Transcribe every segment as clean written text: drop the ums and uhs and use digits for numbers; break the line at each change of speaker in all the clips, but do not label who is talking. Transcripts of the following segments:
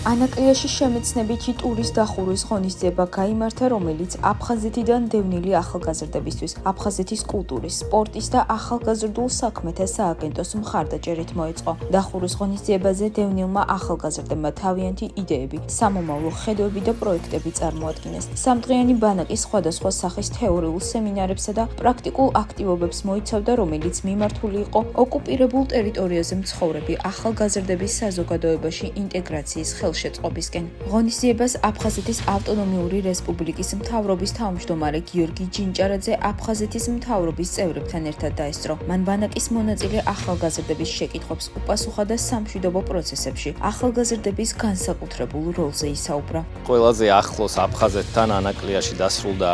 ანაკლიაში შემეცნებითი ტურის დახურვის ღონისძიება გაიმართა, რომელიც აფხაზეთიდან დევნილი ახალგაზრდებისთვის აფხაზეთის კულტურის, სპორტის და ახალგაზრდულ საქმეთა სააგენტოს მხარდაჭერით მოეწყო. დახურვის ღონისძიებაზე დევნილმა ახალგაზრდებმა თავიანთი იდეები, სამომავლო ხედვები და პროექტები წარმოადგინეს. სამდღიანი ბანაკი სხვადასხვა სახის თეორიულ სემინარებსა და პრაქტიკულ აქტივობებს მოიცავდა, რომელიც მიმართული იყო ოკუპირებულ ტერიტორიაზე მცხოვრები ახალგაზრდების საზოგადოებაში ინტეგრაციის ხელშეწყობისკენ. ღონისძიებას აფხაზეთის ავტონომიური რესპუბლიკის მთავრობის თავმჯდომარე გიორგი ჯინჭარაძე აფხაზეთის მთავრობის წევრებთან ერთად დაესწრო. მან ბანაკის მონაწილე ახალგაზრდების შეკითხვებს უპასუხა და სამშვიდობო პროცესებში ახალგაზრდების განსაკუთრებულ როლზე ისაუბრა.
ყველაზე ახლოს აფხაზეთთან ანაკლიაში დასრულდა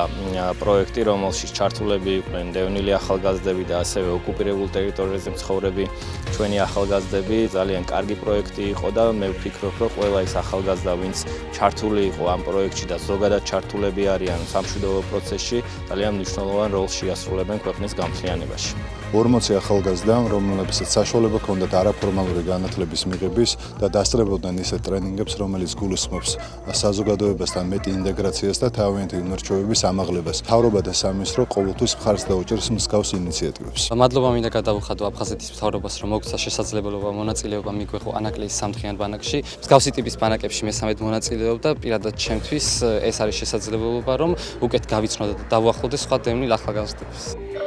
პროექტი, რომელშიც ჩართულები იყვნენ დევნილი ახალგაზრდები და ასევე ოკუპირებულ ტერიტორიაზე მცხოვრები ჩვენი ახალგაზრდები. ძალიან კარგი პროექტი იყო და მე ვფიქრობ, რომ ყველა ის ახალგაზრდა, ვინც ჩართული იყო ამ პროექტში და ზოგადად ჩართულები არიან სამშვიდობო პროცესში, ძალიან მნიშვნელოვან როლს შეასრულებენ ქვეყნის გამთლიანებაში.
40 ახალგაზრდა, რომლებსაც საშუალება ჰქონდათ არაფორმალური განათლების მიღების და დასწრებოდნენ ისეთ ტრენინგებს, რომელიც გულისხმობს საზოგადოებასთან მეტი ინტეგრაციას და თავიანთი უნარ-ჩვევების ამაღლებას. მთავრობა და სამინისტრო ყოველთვის მხარს დაუჭერს მსგავს ინიციატივებს.
მადლობა მინდა გადავუხადო აფხაზეთის მთავრობას, რომ მოგცა შესაძლებლობა მონაწილეობა მიგვეღო ანაკლიის სამდღიან ბანაკში. მსგავსი ტიპის ბანაკებში მესამედ მონაწილეობ და პირადად ჩემთვის ეს არის შესაძლებლობა, რომ უკეთ გავიცნო და დავუახლოვდე სხვა დევნილ ახალგაზრდებს.